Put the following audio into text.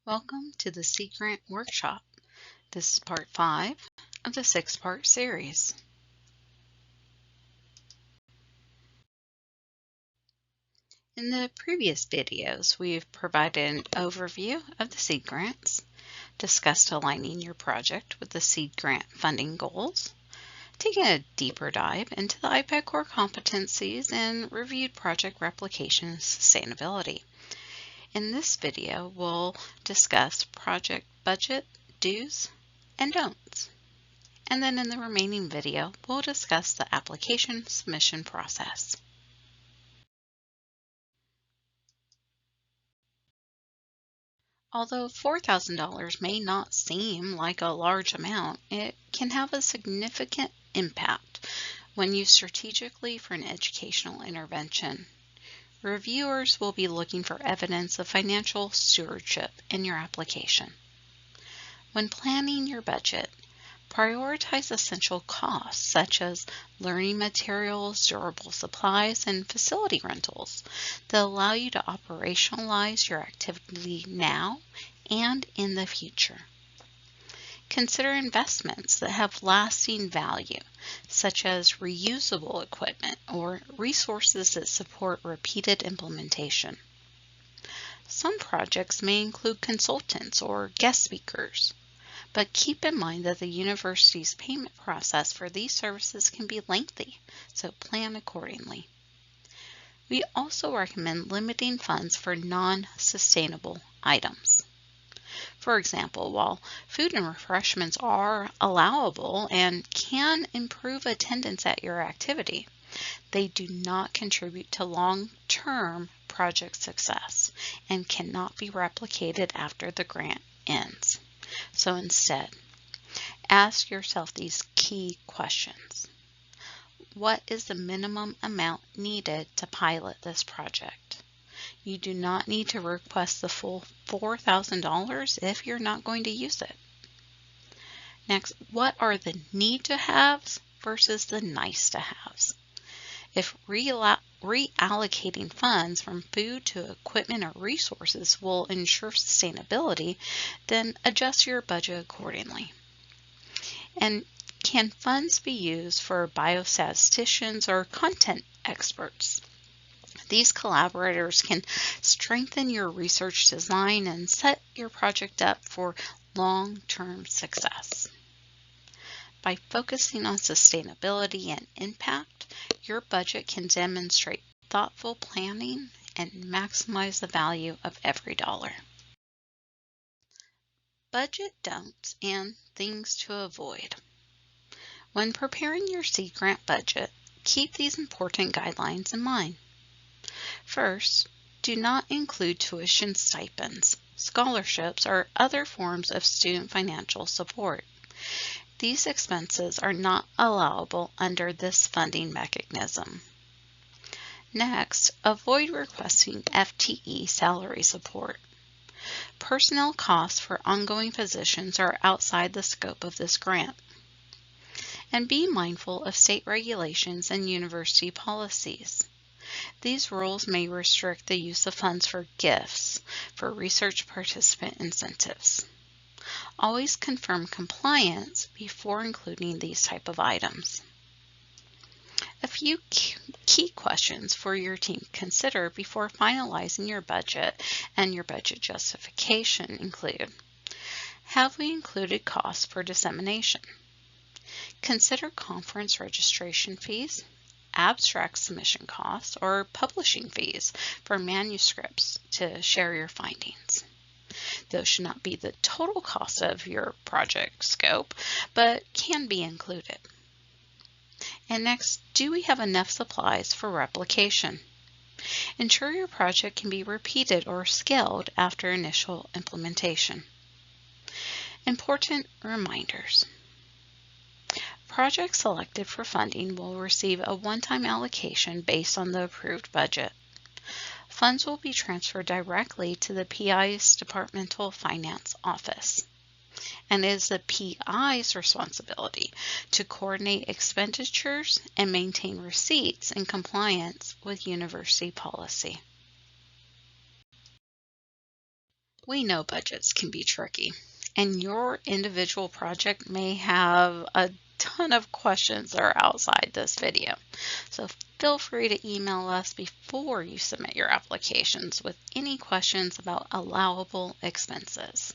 Welcome to the Sea Grant Workshop. This is part 5 of the 6-part series. In the previous videos, we've provided an overview of the seed grants, discussed aligning your project with the seed grant funding goals, taken a deeper dive into the IEPA core competencies, and reviewed project replication and sustainability. In this video, we'll discuss project budget, do's, and don'ts. And then in the remaining video, we'll discuss the application submission process. Although $4,000 may not seem like a large amount, it can have a significant impact when used strategically for an educational intervention. Reviewers will be looking for evidence of financial stewardship in your application. When planning your budget, prioritize essential costs such as learning materials, durable supplies, and facility rentals that allow you to operationalize your activity now and in the future. Consider investments that have lasting value, such as reusable equipment or resources that support repeated implementation. Some projects may include consultants or guest speakers, but keep in mind that the university's payment process for these services can be lengthy, so plan accordingly. We also recommend limiting funds for non-sustainable items. For example, while food and refreshments are allowable and can improve attendance at your activity, they do not contribute to long-term project success and cannot be replicated after the grant ends. So instead, ask yourself these key questions. What is the minimum amount needed to pilot this project? You do not need to request the full $4,000 if you're not going to use it. Next, what are the need-to-haves versus the nice-to-haves? If reallocating funds from food to equipment or resources will ensure sustainability, then adjust your budget accordingly. And can funds be used for biostatisticians or content experts? These collaborators can strengthen your research design and set your project up for long-term success. By focusing on sustainability and impact, your budget can demonstrate thoughtful planning and maximize the value of every dollar. Budget don'ts and things to avoid. When preparing your seed grant budget, keep these important guidelines in mind. First, do not include tuition stipends, scholarships, or other forms of student financial support. These expenses are not allowable under this funding mechanism. Next, avoid requesting FTE salary support. Personnel costs for ongoing positions are outside the scope of this grant. And be mindful of state regulations and university policies. These rules may restrict the use of funds for gifts for research participant incentives. Always confirm compliance before including these type of items. A few key questions for your team to consider before finalizing your budget and your budget justification include: have we included costs for dissemination? Consider conference registration fees, abstract submission costs, or publishing fees for manuscripts to share your findings. Those should not be the total cost of your project scope, but can be included. And next, do we have enough supplies for replication? Ensure your project can be repeated or scaled after initial implementation. Important reminders. Projects selected for funding will receive a one-time allocation based on the approved budget. Funds will be transferred directly to the PI's Departmental Finance Office, and it is the PI's responsibility to coordinate expenditures and maintain receipts in compliance with university policy. We know budgets can be tricky, and your individual project may have a ton of questions that are outside this video. So feel free to email us before you submit your applications with any questions about allowable expenses.